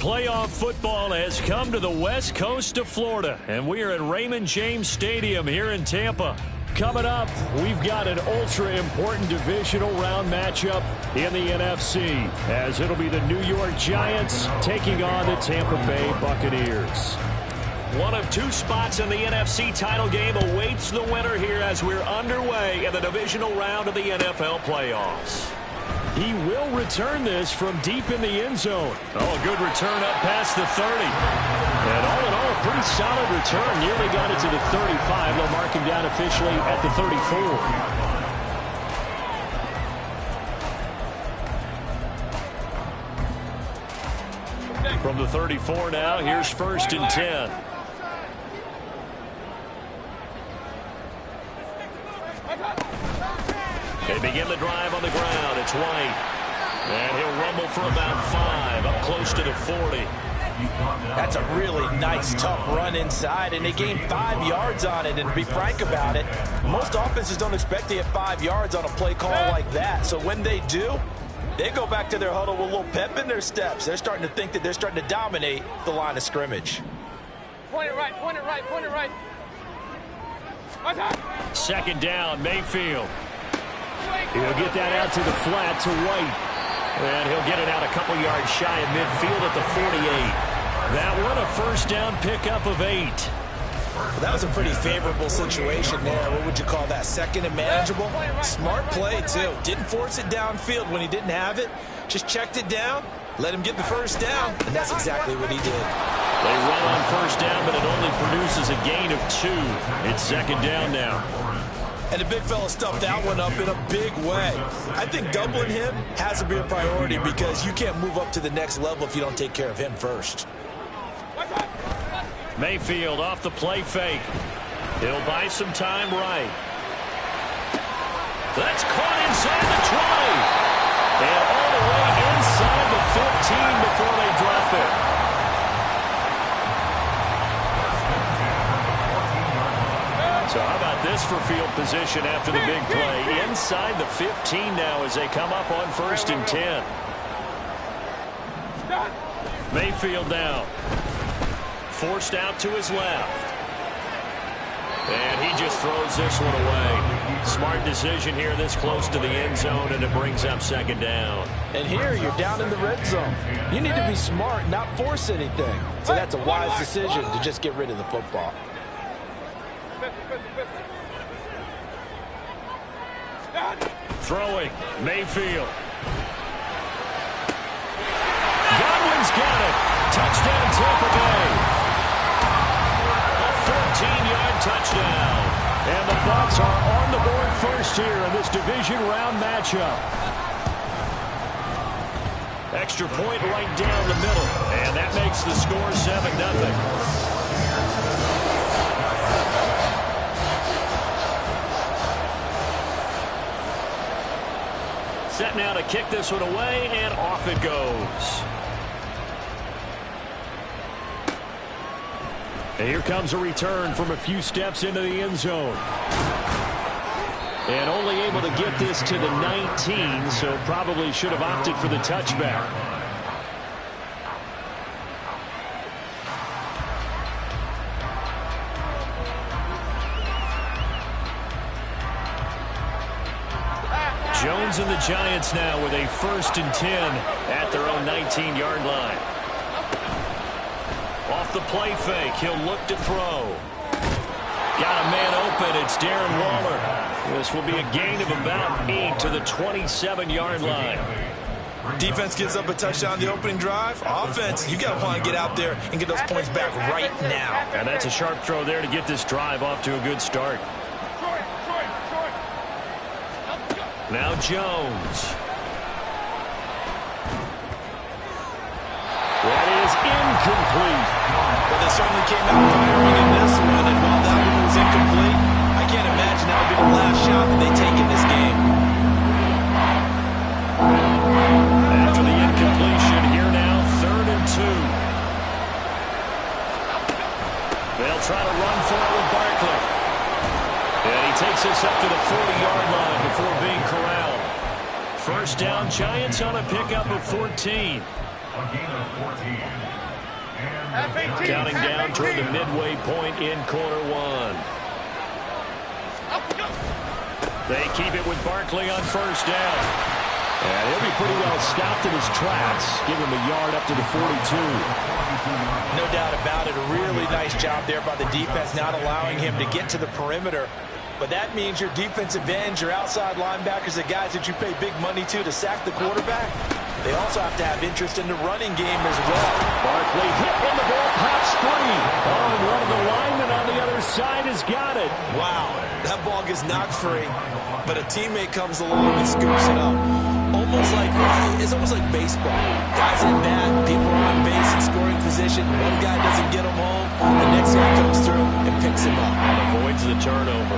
Playoff football has come to the west coast of Florida, and we are at Raymond James Stadium here in Tampa. Coming up, we've got an ultra-important divisional round matchup in the NFC, as it'll be the New York Giants taking on the Tampa Bay Buccaneers. One of two spots in the NFC title game awaits the winner here as we're underway in the divisional round of the NFL playoffs. He will return this from deep in the end zone. Oh, a good return up past the 30. And all in all, a pretty solid return. Nearly got it to the 35. They'll mark him down officially at the 34. From the 34 now, here's 1st and 10. They begin the drive on the ground. It's White. And he'll rumble for about 5, up close to the 40. That's a really nice, tough run inside, and they gained 5 yards on it. And to be frank about it, most offenses don't expect to get 5 yards on a play call like that. So when they do, they go back to their huddle with a little pep in their steps. They're starting to think that they're starting to dominate the line of scrimmage. Point it right, point it right, point it right. 2nd down, Mayfield. He'll get that out to the flat to White. And he'll get it out a couple yards shy of midfield at the 48. That one a 1st down pickup of 8. Well, that was a pretty favorable situation there. What would you call that? 2nd and manageable? Smart play, too. Didn't force it downfield when he didn't have it. Just checked it down, let him get the 1st down, and that's exactly what he did. They run on 1st down, but it only produces a gain of 2. It's 2nd down now. And the big fella stuffed that one up in a big way. I think doubling him has to be a priority because you can't move up to the next level if you don't take care of him first. Mayfield off the play fake. He'll buy some time right. That's caught inside the 20. And all the way inside the 15 before they drop it. So how about this for field position after the big play? Inside the 15 now as they come up on 1st and 10. Mayfield now. Forced out to his left. And he just throws this one away. Smart decision here this close to the end zone, and it brings up 2nd down. And here you're down in the red zone. You need to be smart, not force anything. So that's a wise decision to just get rid of the football. Throwing, Mayfield. Godwin's got it. Touchdown, Tampa Bay. A 14-yard touchdown. And the Bucs are on the board first here in this division round matchup. Extra point right down the middle. And that makes the score 7-0. Set now to kick this one away, and off it goes. And here comes a return from a few steps into the end zone. And only able to get this to the 19, so probably should have opted for the touchback. Jones and the Giants now with a 1st and 10 at their own 19-yard line. Off the play fake, he'll look to throw. Got a man open, it's Darren Waller. This will be a gain of about 8 to the 27-yard line. Defense gives up a touchdown the opening drive. Offense, you got to want to get out there and get those points back right now. And that's a sharp throw there to get this drive off to a good start. Now Jones. That is incomplete. Well, they certainly came out firing in this one, and while that one was incomplete, I can't imagine that would be the last shot that they take in this game. After the incompletion, here now, 3rd and 2. They'll try to run for it with Barkley. And he takes us up to the 40-yard line before being corralled. 1st down, Giants on a pickup of 14. Counting down toward the midway point in quarter one. They keep it with Barkley on first down. And he'll be pretty well stopped in his tracks. Give him a yard up to the 42. No doubt about it. A really nice job there by the defense, not allowing him to get to the perimeter. But that means your defensive ends, your outside linebackers, the guys that you pay big money to sack the quarterback, they also have to have interest in the running game as well. Barkley hit in the ball, pops free. Oh, and one of the linemen on the other side has got it. Wow, that ball gets knocked free, but a teammate comes along and scoops it up. It's almost like baseball. Guys at bat, people are on base in scoring position. One guy doesn't get him home, the next guy comes through and picks him up. And avoids the turnover.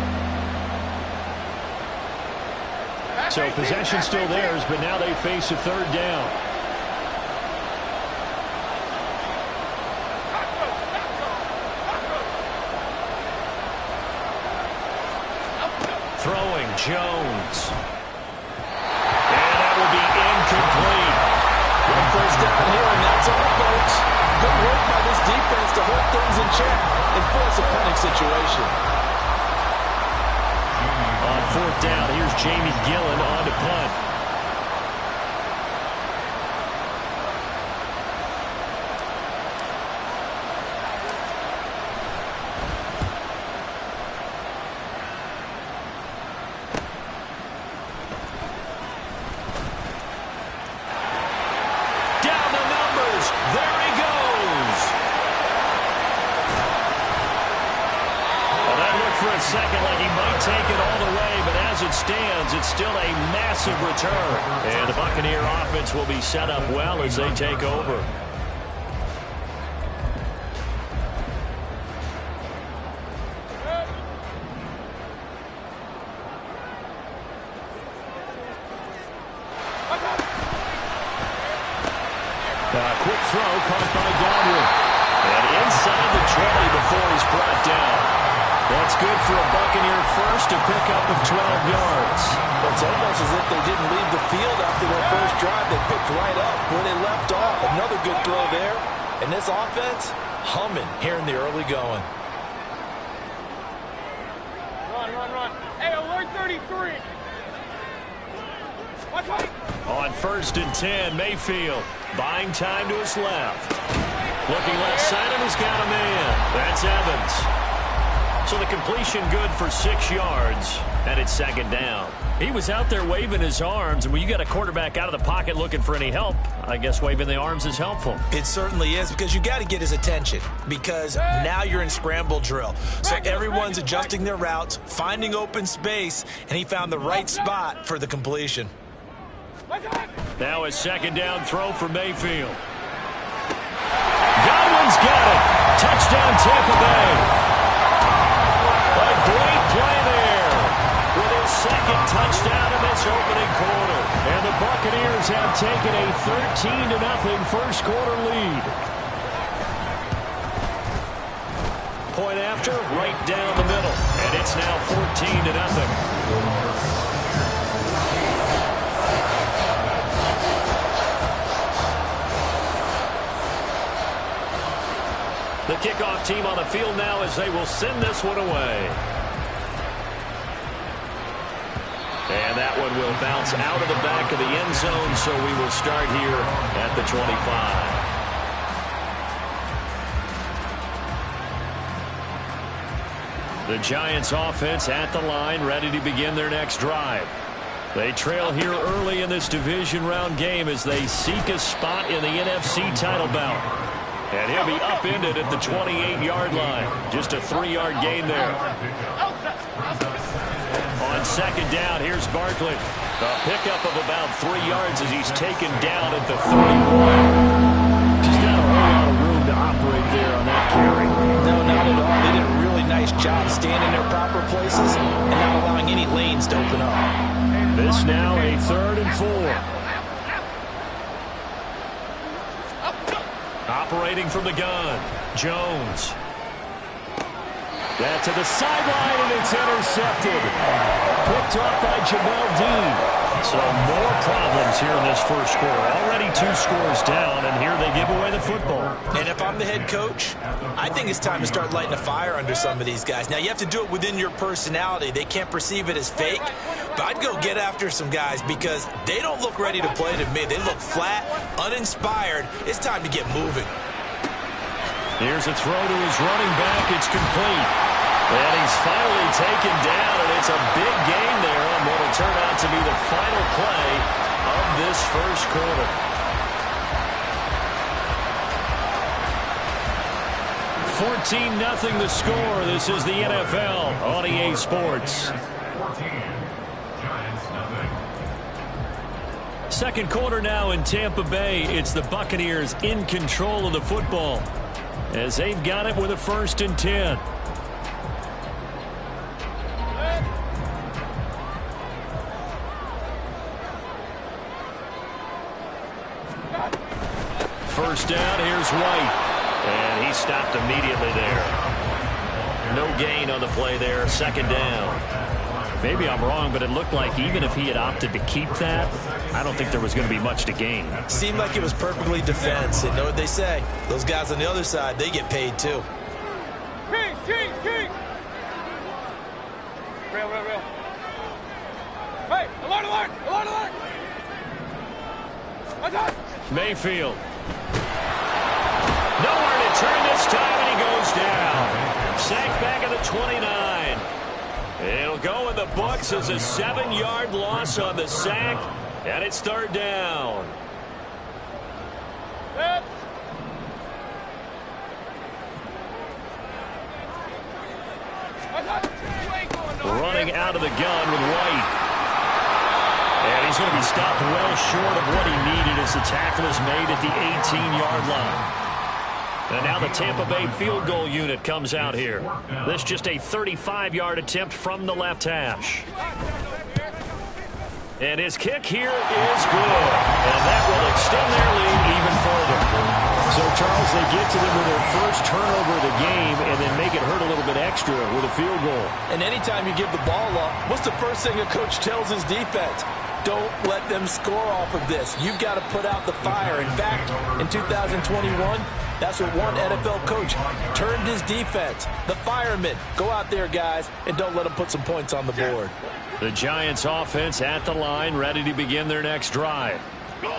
So possession still theirs, but now they face a third down. Throwing Jones. And that will be incomplete. One first down here, and that's all, folks. Good work by this defense to hold things in check and force a punting situation. On fourth down, here's Jamie Gillen on to punt. Down the numbers. There he goes. Well, that looked for a second like he might take it all the way, but as it stands, it's still a massive return. And the Buccaneer offense will be set up well as they take over. Quick throw caught by Godwin. And inside the 20 before he's brought down. That's good for a Buccaneer first, a pickup of 12 yards. It's almost as if they didn't leave the field after their first drive. They picked right up where they left off. Another good throw there. And this offense, humming here in the early going. Run. Hey, alert 33. Watch. On first and 10, Mayfield buying time to his left. Looking left side, and he's got a man. That's Evans. So the completion good for 6 yards, and it's second down. He was out there waving his arms, and when you got a quarterback out of the pocket looking for any help, I guess waving the arms is helpful. It certainly is, because you got to get his attention, because now you're in scramble drill. So everyone's adjusting their routes, finding open space, and he found the right spot for the completion. Now a second down throw for Mayfield. Godwin's got it. Touchdown Tampa Bay. A great play there with his second touchdown in this opening quarter. And the Buccaneers have taken a 13-0 first quarter lead. Point after, right down the middle. And it's now 14-0. The kickoff team on the field now as they will send this one away. And that one will bounce out of the back of the end zone, so we will start here at the 25. The Giants offense at the line, ready to begin their next drive. They trail here early in this division round game as they seek a spot in the NFC title bout. And he'll be upended at the 28-yard line. Just a 3-yard gain there. On second down, here's Barkley. A pickup of about 3 yards as he's taken down at the 31. Just not a whole lot of room to operate there on that carry. No, not at all. They did a really nice job staying in their proper places and not allowing any lanes to open up. This now a 3rd and 4. Operating from the gun, Jones. That to the sideline, and it's intercepted. Picked off by Jamel Dean. So more problems here in this first quarter. Already 2 scores down, and here they give away the football. And if I'm the head coach, I think it's time to start lighting a fire under some of these guys. Now, you have to do it within your personality. They can't perceive it as fake. But I'd go get after some guys because they don't look ready to play to me. They look flat, uninspired. It's time to get moving. Here's a throw to his running back. It's complete. And he's finally taken down, and it's a big gain there on what will turn out to be the final play of this first quarter. 14-0 the score. This is the NFL on EA Sports. Second quarter now in Tampa Bay. It's the Buccaneers in control of the football as they've got it with a 1st and 10. First down, here's White. And he stopped immediately there. No gain on the play there. 2nd down. Maybe I'm wrong, but it looked like even if he had opted to keep that, I don't think there was going to be much to gain. Seemed like it was perfectly defense. And know what they say? Those guys on the other side, they get paid too. King. Real. Hey, alert. Mayfield. Nowhere to turn this time, and he goes down. Sacked back at the 29. It'll go in the books as a 7-yard loss on the sack, and it's 3rd down. Running out of the gun with White. And he's going to be stopped well short of what he needed as the tackle is made at the 18-yard line. And now the Tampa Bay field goal unit comes out here. This just a 35-yard attempt from the left hash. And his kick here is good. And that will extend their lead even further. So, Charles, they get to them with their first turnover of the game and then make it hurt a little bit extra with a field goal. And anytime you give the ball up, what's the first thing a coach tells his defense? Don't let them score off of this. You've got to put out the fire. In fact, in 2021, that's what one NFL coach turned his defense. The firemen. Go out there, guys, and don't let them put some points on the board. The Giants offense at the line, ready to begin their next drive.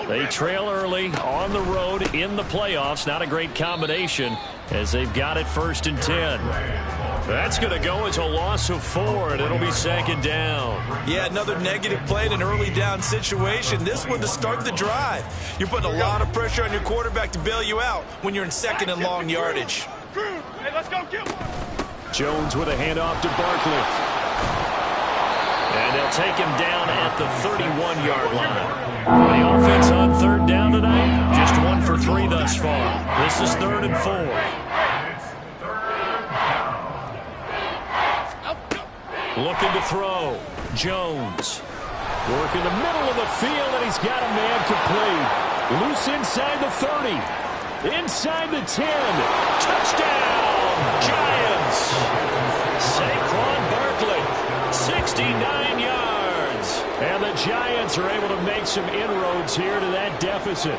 They trail early on the road in the playoffs. Not a great combination as they've got it 1st and 10. That's going to go as a loss of 4, and it'll be 2nd down. Yeah, another negative play in an early down situation. This one to start the drive. You're putting a lot of pressure on your quarterback to bail you out when you're in 2nd and long yardage. Hey, let's go, Gil. Jones with a handoff to Barkley. And they'll take him down at the 31-yard line. The offense on 3rd down tonight, just 1 for 3 thus far. This is 3rd and 4. Looking to throw. Jones. Working the middle of the field, and he's got a man complete. Loose inside the 30. Inside the 10. Touchdown, Giants. Saquon Barkley, 69 yards. And the Giants are able to make some inroads here to that deficit.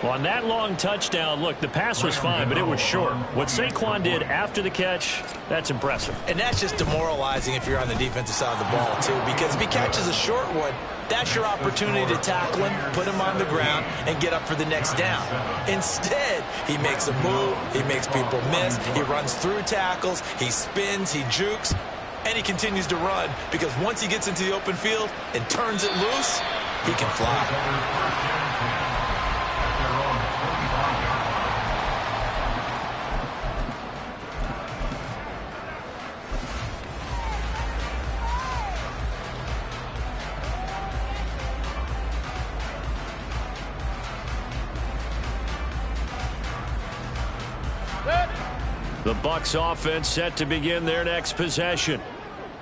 Well, on that long touchdown, look, the pass was fine, but it was short. What Saquon did after the catch, that's impressive. And that's just demoralizing if you're on the defensive side of the ball, too, because if he catches a short one, that's your opportunity to tackle him, put him on the ground, and get up for the next down. Instead, he makes a move, he makes people miss, he runs through tackles, he spins, he jukes, and he continues to run because once he gets into the open field and turns it loose, he can fly. The Bucs offense set to begin their next possession.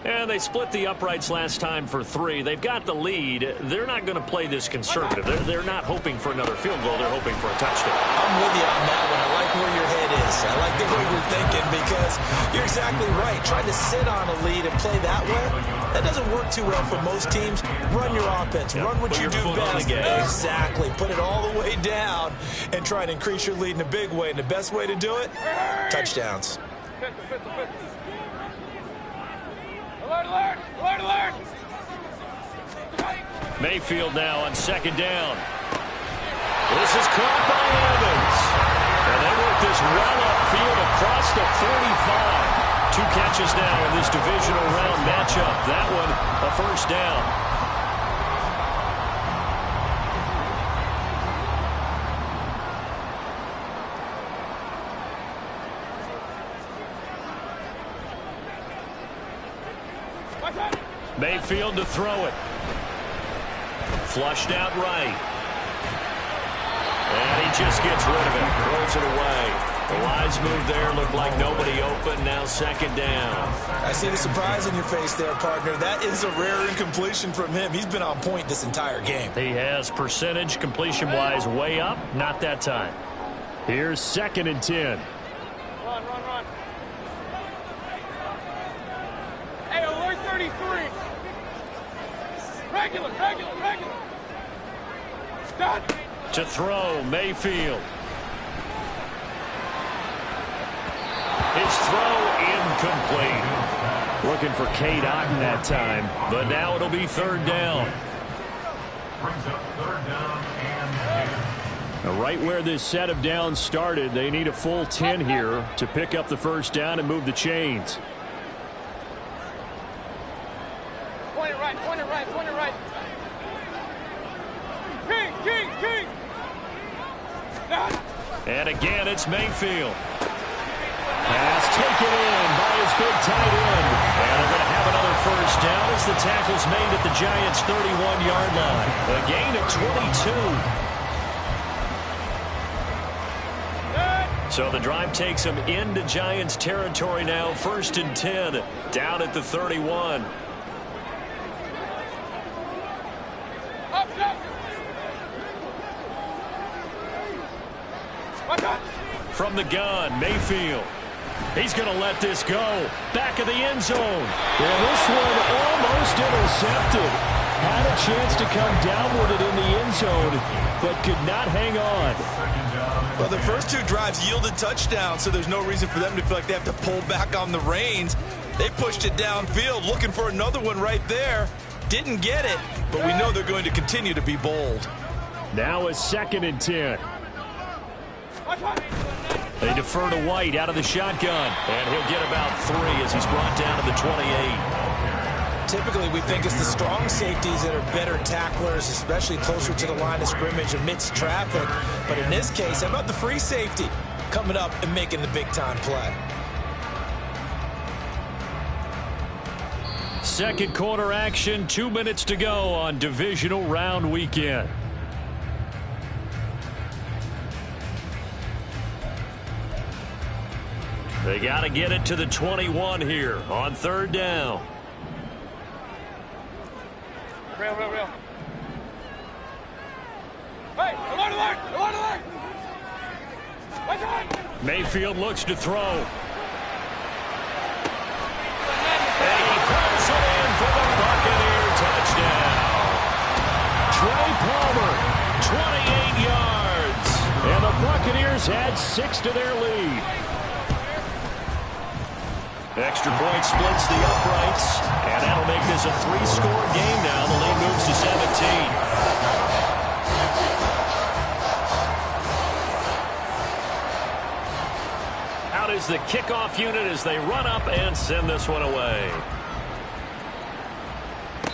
And they split the uprights last time for 3. They've got the lead. They're not going to play this conservative. They're not hoping for another field goal. They're hoping for a touchdown. I'm with you on that one. I like where your head is. I like the way you're thinking because you're exactly right. Trying to sit on a lead and play that way, that doesn't work too well for most teams. Run your offense. Run what you do best. Exactly. Put it all the way down and try and increase your lead in a big way. And the best way to do it, touchdowns. Alert, alert! Alert, alert! Mayfield now on 2nd down. This is caught by Evans. And they work this well upfield across the 45. 2 catches now in this divisional round matchup. That one a first down. Mayfield to throw it. Flushed out right. And he just gets rid of it. Throws it away. The wise move there. Looked like nobody open. Now 2nd down. I see the surprise in your face there, partner. That is a rare incompletion from him. He's been on point this entire game. He has percentage completion-wise way up. Not that time. Here's 2nd and 10. Run, run, run. Hey, alert 33. Regular, regular, regular. Done. To throw, Mayfield. His throw incomplete. Looking for Cade Otton that time, but now it'll be 3rd down. Brings up 3rd down and 10. Now right where this set of downs started, they need a full 10 here to pick up the 1st down and move the chains. Point it right, point it right, point it right. Kings, Kings, Kings. Done. And again, it's Mayfield. Pass taken in by his big tight end. And they're going to have another 1st down as the tackle's made at the Giants' 31-yard line. A gain of 22. So the drive takes them into Giants territory now. 1st and 10 down at the 31. Up, up. From the gun, Mayfield. He's going to let this go. Back of the end zone. And this one almost intercepted. Had a chance to come down with it in the end zone, but could not hang on. Well, the first 2 drives yielded touchdowns, so there's no reason for them to feel like they have to pull back on the reins. They pushed it downfield, looking for another one right there. Didn't get it, but we know they're going to continue to be bold. Now a 2nd and 10. They defer to White out of the shotgun, and he'll get about 3 as he's brought down to the 28. Typically, we think it's the strong safeties that are better tacklers, especially closer to the line of scrimmage amidst traffic. But in this case, how about the free safety coming up and making the big-time play? 2nd quarter action, 2 minutes to go on divisional round weekend. They got to get it to the 21 here on 3rd down. Real, real, real. Hey, alert, alert, alert, alert. What's on? Mayfield looks to throw. And he pulls it in for the Buccaneer touchdown. Trey Palmer, 28 yards. And the Buccaneers add 6 to their lead. Extra point splits the uprights, and that'll make this a 3-score game now. The lead moves to 17. Out is the kickoff unit as they run up and send this one away.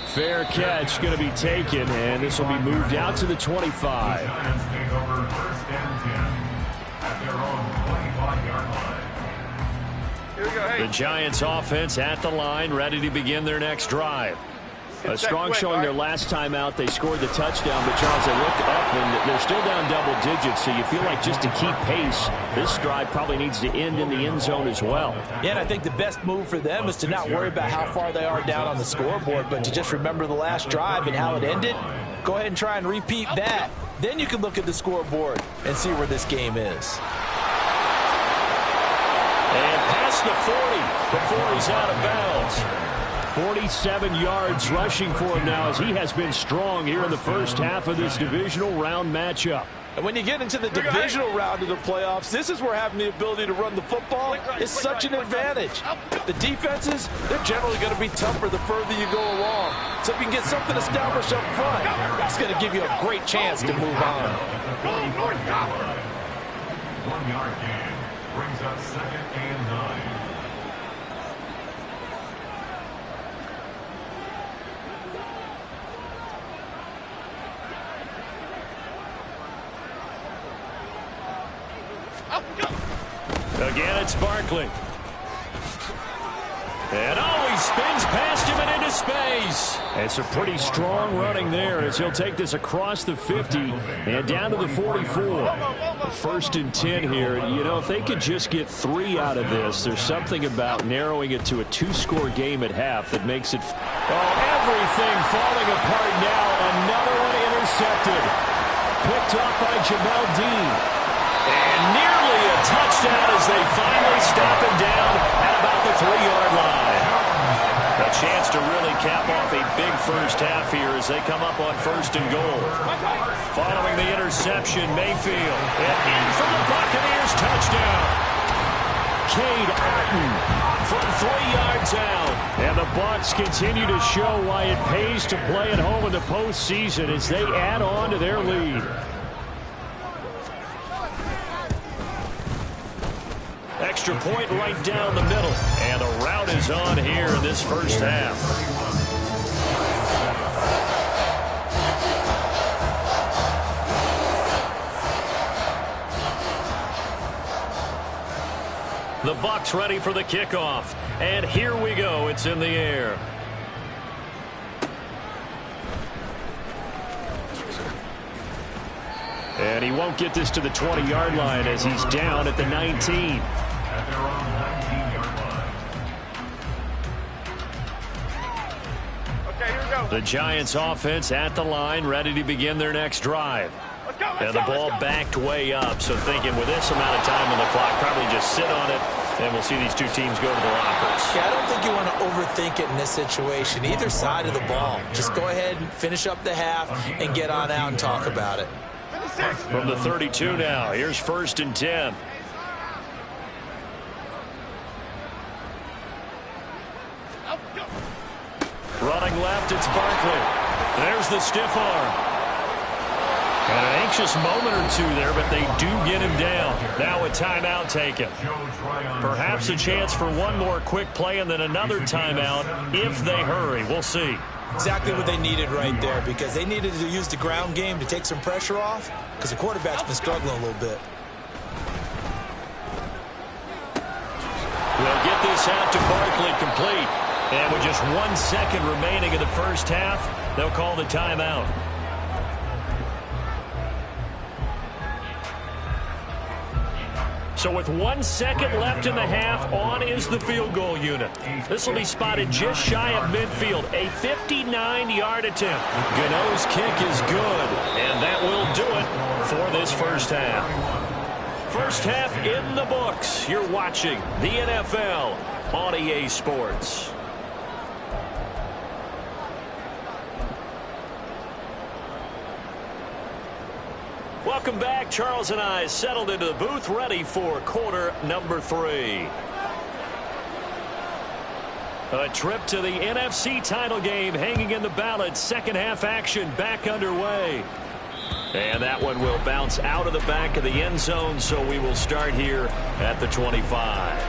Fair catch going to be taken, and this will be moved out to the 25. Giants take over 1st and 10 at their own 25-yard line. Here we go, hey. The Giants offense at the line, ready to begin their next drive. A strong showing their last time out. They scored the touchdown, but Charles, they look up and they're still down double digits, so you feel like just to keep pace, this drive probably needs to end in the end zone as well. Yeah, and I think the best move for them is to not worry about how far they are down on the scoreboard, but to just remember the last drive and how it ended. Go ahead and try and repeat that. Then you can look at the scoreboard and see where this game is. And past the 40 before he's out of bounds. 47 yards rushing for him now as he has been strong here in the first half of this divisional round matchup. And when you get into the divisional round of the playoffs, this is where having the ability to run the football is such an advantage. The defenses, they're generally going to be tougher the further you go along. So if you can get something established up front, it's going to give you a great chance to move on. 1 yard gain brings up 2nd and 9. Again, it's Barkley. And he spins past him and into space. It's a pretty strong running there as he'll take this across the 50 and down to the 44. 1st and 10 here. You know, if they could just get 3 out of this, there's something about narrowing it to a 2-score game at half that makes it. Everything falling apart now. Another one intercepted. Picked up by Jamel Dean. And nearly a touchdown as they finally stop him down at about the 3-yard line. A chance to really cap off a big first half here as they come up on 1st and goal. Following the interception, Mayfield. And in for the Buccaneers touchdown. Cade Otton from 3 yards out. And the Bucs continue to show why it pays to play at home in the postseason as they add on to their lead. Extra point right down the middle. And the route is on here in this first half. The Bucs ready for the kickoff. And here we go. It's in the air. And he won't get this to the 20-yard line as he's down at the 19. At their own 19-yard line. Okay, here we go. The Giants offense at the line, ready to begin their next drive. Let's go, And the ball backed way up, so thinking with this amount of time on the clock, probably just sit on it, and we'll see these two teams go to the lockers. Yeah, I don't think you want to overthink it in this situation, either side of the ball. Just go ahead and finish up the half and get on out and talk about it. From the 32 now, here's 1st and 10. Running left, it's Barkley. There's the stiff arm. And an anxious moment or two there, but they do get him down. Now a timeout taken. Perhaps a chance for one more quick play and then another timeout if they hurry. We'll see. Exactly what they needed right there, because they needed to use the ground game to take some pressure off, because the quarterback's been struggling a little bit. They'll get this out to Barkley complete. And with just 1 second remaining in the first half, they'll call the timeout. So with 1 second left in the half, on is the field goal unit. This will be spotted just shy of midfield. A 59-yard attempt. Gano's kick is good, and that will do it for this first half. First half in the books. You're watching the NFL on EA Sports. Welcome back. Charles and I settled into the booth, ready for quarter number 3. A trip to the NFC title game hanging in the balance. Second half action back underway. And that one will bounce out of the back of the end zone, so we will start here at the 25.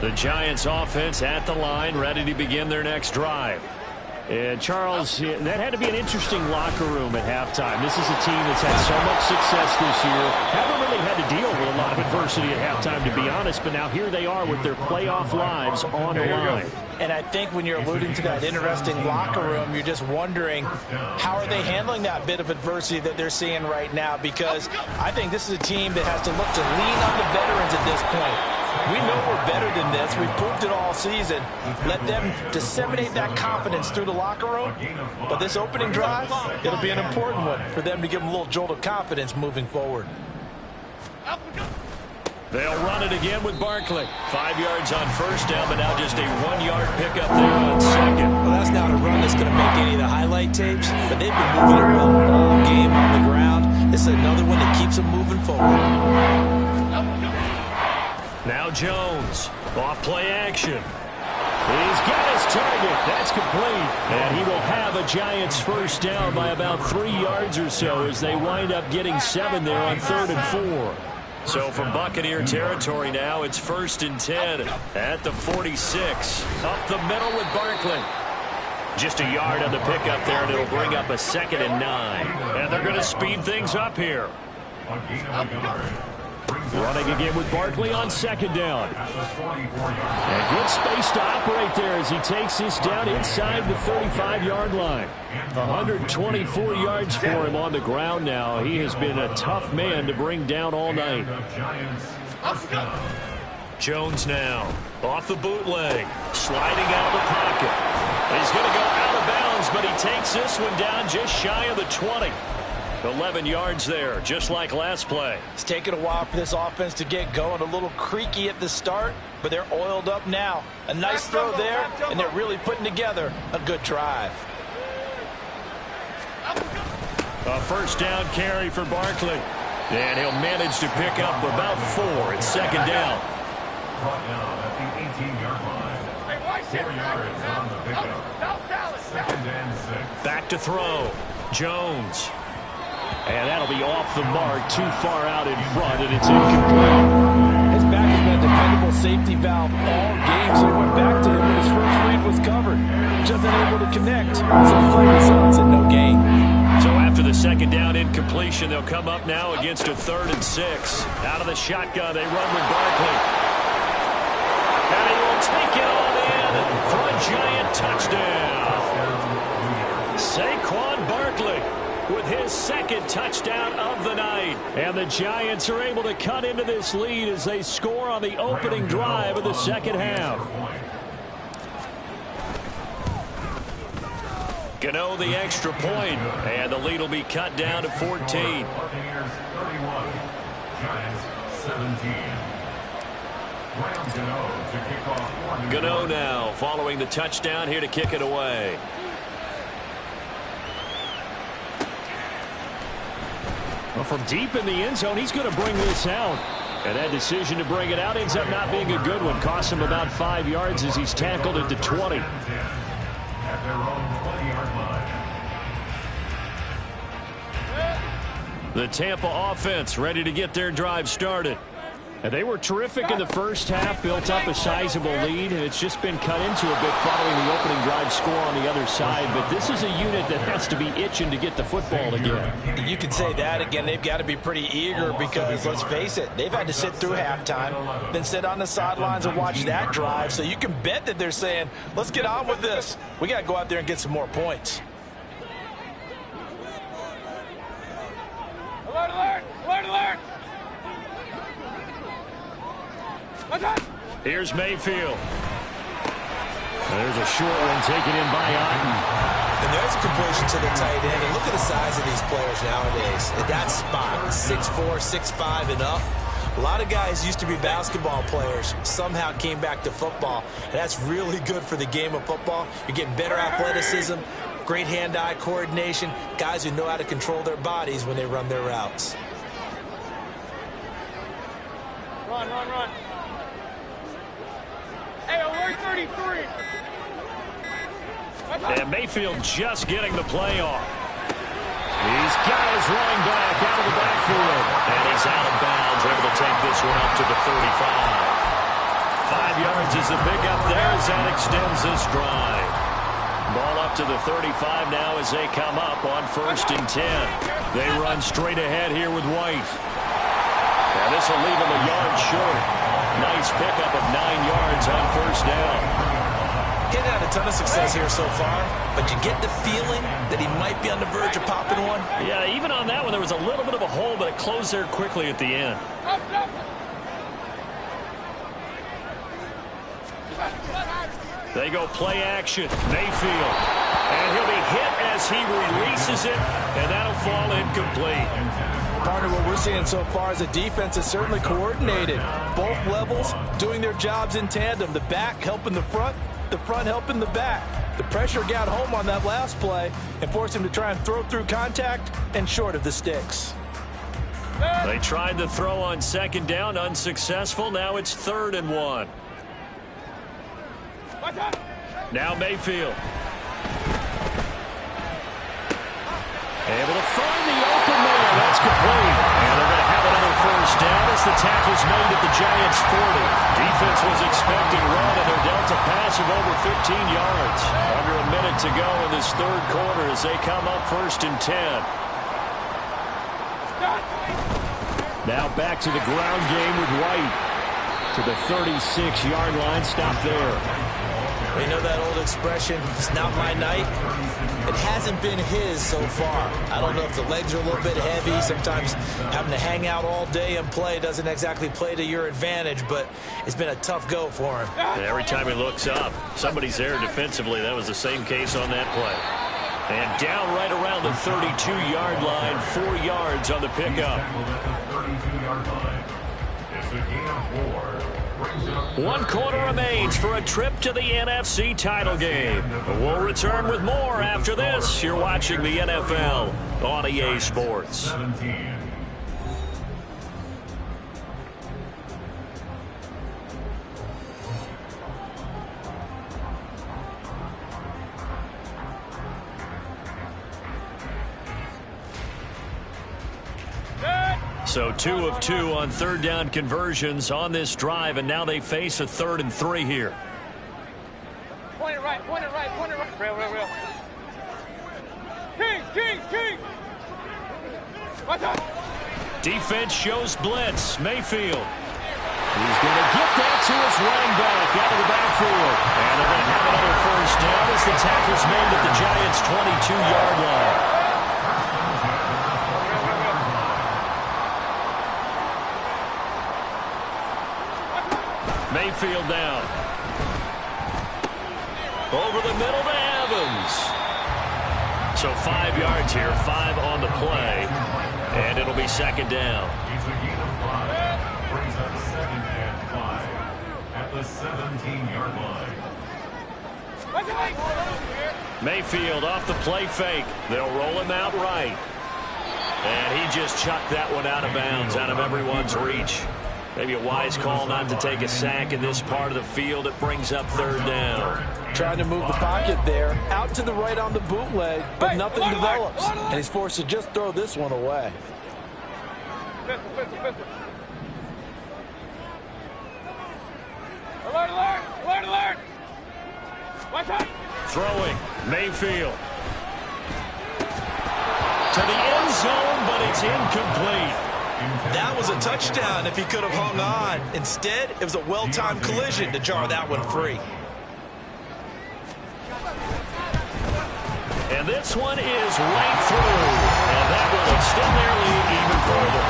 The Giants offense at the line, ready to begin their next drive. And Charles, that had to be an interesting locker room at halftime. This is a team that's had so much success this year. Haven't really had to deal with a lot lot of adversity at halftime, to be honest, but now here they are with their playoff lives on the line. And I think when you're alluding to that interesting locker room, you're just wondering how are they handling that bit of adversity that they're seeing right now, because I think this is a team that has to look to lean on the veterans at this point. We know we're better than this. We've proved it all season. Let them disseminate that confidence through the locker room. But this opening drive, it'll be an important one for them to give them a little jolt of confidence moving forward. They'll run it again with Barkley. 5 yards on first down, but now just a 1-yard pickup there on second. Well, that's not a run that's going to make any of the highlight tapes, but they've been moving it well all game on the ground. This is another one that keeps them moving forward. Now Jones, off play action. He's got his target. That's complete. And he will have a Giants first down by about 3 yards or so as they wind up getting 7 there on 3rd and 4. So from Buccaneer territory now, it's 1st and 10 at the 46. Up the middle with Barkley. Just a yard on the pickup there, and it'll bring up a 2nd and 9. And they're going to speed things up here. Running again with Barkley on 2nd down. And good space to operate there as he takes this down inside the 35-yard line. 124 yards for him on the ground now. He has been a tough man to bring down all night. Jones now off the bootleg, sliding out of the pocket. He's going to go out of bounds, but he takes this one down just shy of the 20. 11 yards there, just like last play. It's taken a while for this offense to get going. A little creaky at the start, but they're oiled up now. A nice throw there, and they're really putting together a good drive. A first down carry for Barkley. And he'll manage to pick up about 4 at 2nd down. Brought down at the 18-yard line. 4 yards on the pickup. 2nd and 6. Back to throw. Jones. And that'll be off the mark, too far out in front, and it's incomplete. His back has been a dependable safety valve all game, so he went back to him when his first read was covered. Just unable to connect. Some play results and no gain. So after the 2nd down incompletion, they'll come up now against a 3rd and 6. Out of the shotgun, they run with Barkley. And he will take it on in for a Giant touchdown. Saquon Barkley with his 2nd touchdown of the night. And the Giants are able to cut into this lead as they score on the opening drive of the 2nd half. Gano the extra point, and the lead will be cut down to 14. Buccaneers 31, Giants 17. Graham Gano to kick off. Gano now following the touchdown here to kick it away. Well, from deep in the end zone, he's going to bring this out. And that decision to bring it out ends up not being a good one. Costs him about 5 yards as he's tackled at the 20. At their own 20-yard line. The Tampa offense ready to get their drive started. And they were terrific in the first half, built up a sizable lead, and it's just been cut into a bit following the opening drive score on the other side. But this is a unit that has to be itching to get the football again. You can say that again. They've got to be pretty eager because, let's face it, they've had to sit through halftime, then sit on the sidelines and watch that drive. So you can bet that they're saying, let's get on with this. We got to go out there and get some more points. Alert, alert! Alert, alert! Here's Mayfield. There's a short one taken in by Otten. And there's a completion to the tight end. And look at the size of these players nowadays. At that spot, 6'4", 6'5", and up. A lot of guys used to be basketball players, somehow came back to football. And that's really good for the game of football. You're getting better athleticism, great hand-eye coordination, guys who know how to control their bodies when they run their routes. Run, run, run. Hey, alert 33. And Mayfield just getting the play off. He's got his running back out of the backfield. And he's out of bounds, able to take this one up to the 35. 5 yards is the pickup there as that extends this drive. Ball up to the 35 now as they come up on 1st and 10. They run straight ahead here with White. And And this will leave him a yard short. Nice pickup of 9 yards on first down. He's had a ton of success here so far, but you get the feeling that he might be on the verge of popping one. Yeah, even on that one, there was a little bit of a hole, but it closed there quickly at the end. They go play action. Mayfield. And he'll be hit as he releases it, and that'll fall incomplete. Partner, what we're seeing so far is the defense is certainly coordinated. Both levels doing their jobs in tandem. The back helping the front helping the back. The pressure got home on that last play and forced him to try and throw through contact and short of the sticks. They tried to throw on second down, unsuccessful. Now it's 3rd and 1. Now Mayfield. Able to find the open man. That's complete. And they're going to have another first down as the tackle's made at the Giants' 40. Defense was expecting run, and they're dealt a pass of over 15 yards. Under a minute to go in this 3rd quarter as they come up 1st and 10. Now back to the ground game with White. To the 36-yard line. Stop there. You know that old expression, it's not my night? It hasn't been his so far. I don't know if the legs are a little bit heavy. Sometimes having to hang out all day and play doesn't exactly play to your advantage, but it's been a tough go for him. And every time he looks up, somebody's there defensively. That was the same case on that play. And down right around the 32-yard line, 4 yards on the pickup. It's a gain of 4. 1 quarter remains for a trip to the NFC title game. We'll return with more after this. You're watching the NFL on EA Sports. 17. So 2 of 2 on 3rd down conversions on this drive, and now they face a 3rd and 3 here. Point it right, point it right, point it right. Real. Kings. Watch out. Defense shows blitz. Mayfield. He's going to get that to his running back out of the backfield. And they're going to have another first down as the tackle's made at the Giants' 22-yard line. Mayfield down. Over the middle to Evans. So 5 yards here, 5 on the play. And it'll be 2nd down. It's a gain of 5. Brings up 2nd and 5 at the 17-yard line. Mayfield off the play fake. They'll roll him out right. And he just chucked that one out of bounds, out of everyone's reach. Maybe a wise call not to take a sack in this part of the field. It brings up 3rd down. Trying to move the pocket there. Out to the right on the bootleg, but nothing develops. And he's forced to just throw this one away. Pistol. Alert. Watch out. Throwing. Mayfield. To the end zone, but it's incomplete. That was a touchdown if he could have hung on. Instead, it was a well-timed collision to jar that one free. And this one is right through. And that will extend their lead even further.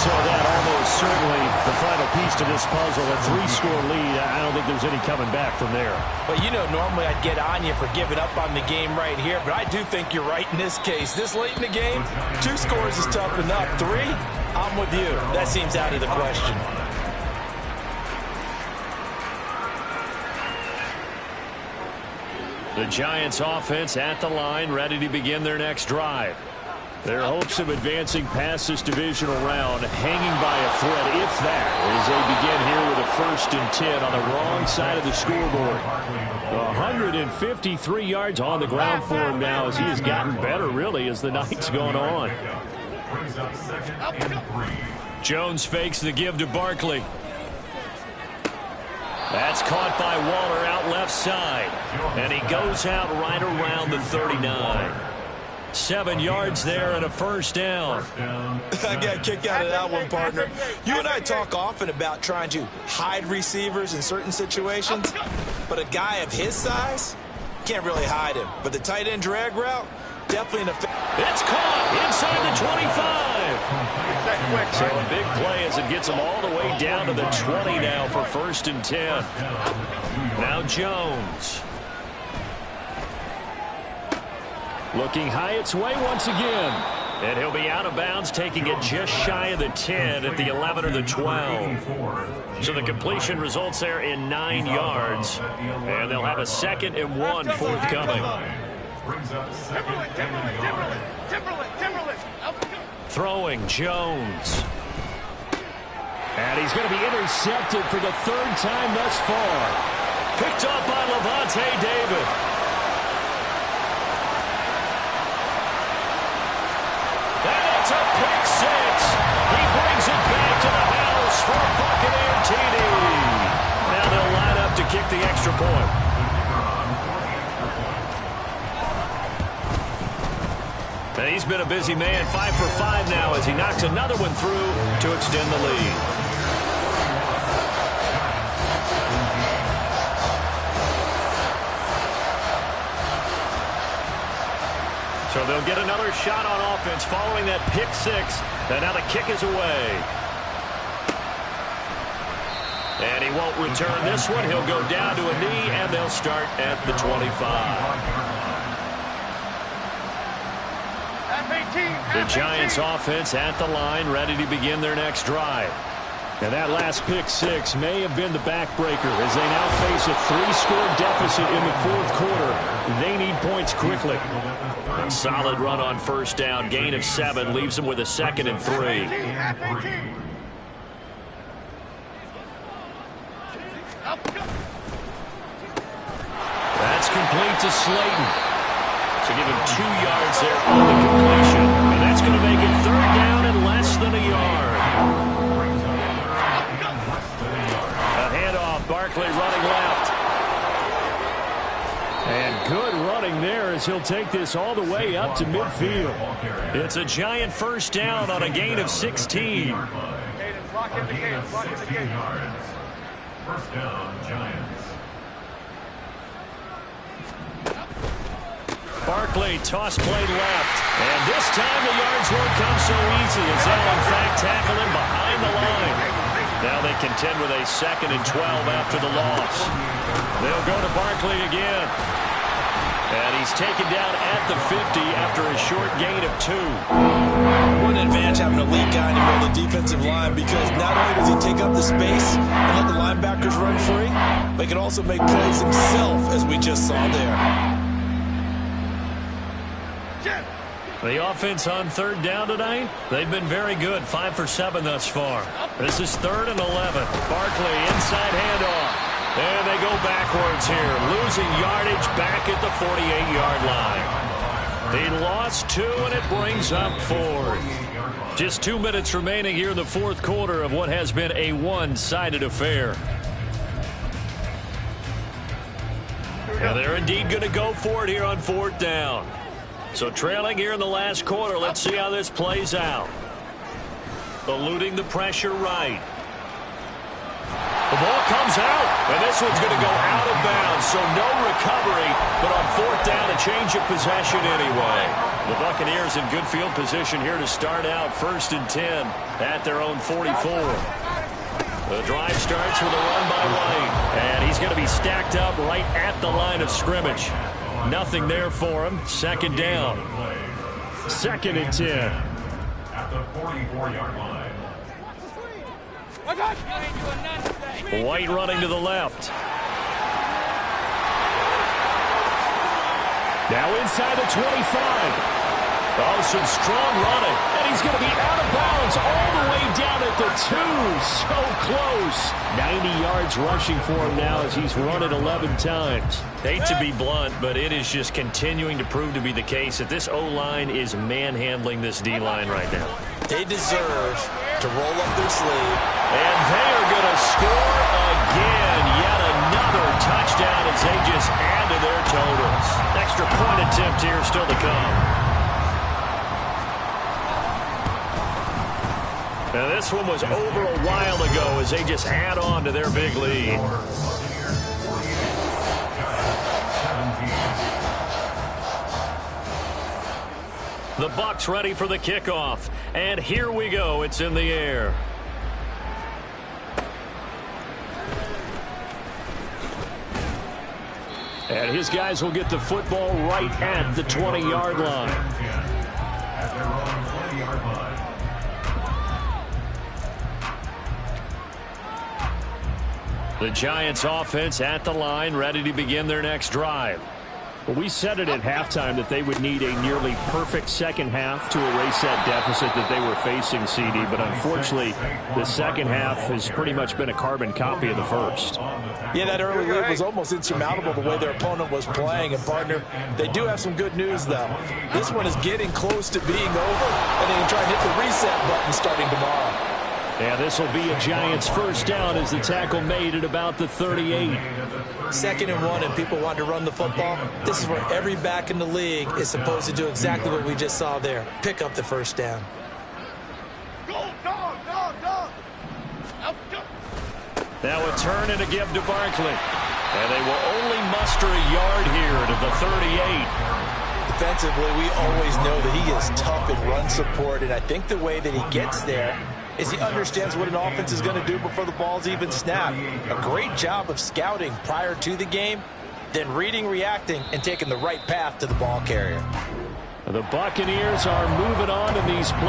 So that almost certainly the final piece to this puzzle, a 3-score lead. I don't think there's any coming back from there. Well, you know, normally I'd get on you for giving up on the game right here, but I do think you're right in this case. This late in the game, 2 scores is tough enough. 3, I'm with you. That seems out of the question. The Giants offense at the line, ready to begin their next drive. Their hopes of advancing past this divisional round hanging by a thread, if that, as they begin here with a 1st and 10 on the wrong side of the scoreboard. 153 yards on the ground for him now as he has gotten better, really, as the night's gone on. Brings up 2nd and 3. Jones fakes the give to Barkley. That's caught by Waller out left side. And he goes out right around the 39. 7 yards there and a first down. I got a kick out of that one, partner. You and I talk often about trying to hide receivers in certain situations, but a guy of his size can't really hide him. But the tight end drag route, definitely an effect. It's caught inside the 25. So a big play as it gets them all the way down to the 20 now for 1st and 10. Now Jones. Looking high its way once again. And he'll be out of bounds, taking it just shy of the 10 at the 11 or the 12. So the completion results there in 9 yards. And they'll have a 2nd and 1 forthcoming. Throwing Jones. And he's going to be intercepted for the 3rd time thus far. Picked up by Lavonte David. A pick 6. He brings it back to the house for a Buccaneer TD. Now they'll line up to kick the extra point. And he's been a busy man, 5 for 5 now as he knocks another one through to extend the lead. So they'll get another shot on offense following that pick 6. And now the kick is away. And he won't return this one. He'll go down to a knee, and they'll start at the 25. The Giants offense at the line, ready to begin their next drive. And that last pick 6 may have been the backbreaker as they now face a 3-score deficit in the 4th quarter. They need points quickly. A solid run on 1st down. Gain of 7 leaves them with a 2nd and 3. That's complete to Slayton. So give him 2 yards there on the completion. And that's going to make it 3rd down and less than a yard. A handoff. Barkley running left. And good running there as he'll take this all the way up to midfield. It's a Giant 1st down on a gain of 16. 1st down, Giants. Barkley toss play left. And this time the yards won't come so easy as they'll in fact tackle him behind the line. Now they contend with a 2nd and 12 after the loss. They'll go to Barkley again. And he's taken down at the 50 after a short gain of 2. What an advantage having a lead guy in the middle of the defensive line, because not only does he take up the space and let the linebackers run free, but he can also make plays himself, as we just saw there. The offense on 3rd down tonight, they've been very good, 5 for 7 thus far. This is 3rd and 11. Barkley inside handoff. And they go backwards here, losing yardage back at the 48-yard line. He lost 2, and it brings up 4th. Just 2 minutes remaining here in the 4th quarter of what has been a one-sided affair. And they're indeed going to go for it here on 4th down. So trailing here in the last quarter, let's see how this plays out. Eluding the pressure right. The ball comes out, and this one's going to go out of bounds, so no recovery, but on 4th down, a change of possession anyway. The Buccaneers in good field position here to start out 1st and 10 at their own 44. The drive starts with a run by White, and he's going to be stacked up right at the line of scrimmage. Nothing there for him. 2nd down. 2nd and 10. At the 44-yard line. White running to the left. Now inside the 25. Oh, some strong running. And he's going to be out of bounds all the way down at the 2. So close. 90 yards rushing for him now as he's run it 11 times. Hate to be blunt, but it is just continuing to prove to be the case that this O-line is manhandling this D-line right now. They deserve to roll up their sleeve. And they are going to score again. Yet another touchdown as they just add to their totals. Extra point attempt here still to come. Now, this one was over a while ago as they just add on to their big lead. The Bucs ready for the kickoff. And here we go. It's in the air. And his guys will get the football right at the 20-yard line. At their own 20-yard line. The Giants offense at the line, ready to begin their next drive. Well, we said it at halftime that they would need a nearly perfect second half to erase that deficit that they were facing, CD. But unfortunately, the second half has pretty much been a carbon copy of the first. Yeah, that early lead was almost insurmountable the way their opponent was playing. And, partner, they do have some good news, though. This one is getting close to being over, and they can try and hit the reset button starting tomorrow. Yeah, this will be a Giants first down as the tackle made at about the 38. 2nd and 1, and people want to run the football. This is where every back in the league is supposed to do exactly what we just saw there. Pick up the first down. Go, dog, dog, dog. Now a turn and a give to Barkley. And they will only muster a yard here to the 38. Defensively, we always know that he is tough in run support, and I think the way that he gets there is he understands what an offense is going to do before the ball's even snapped. A great job of scouting prior to the game, then reading, reacting, and taking the right path to the ball carrier. The Buccaneers are moving on in these plays.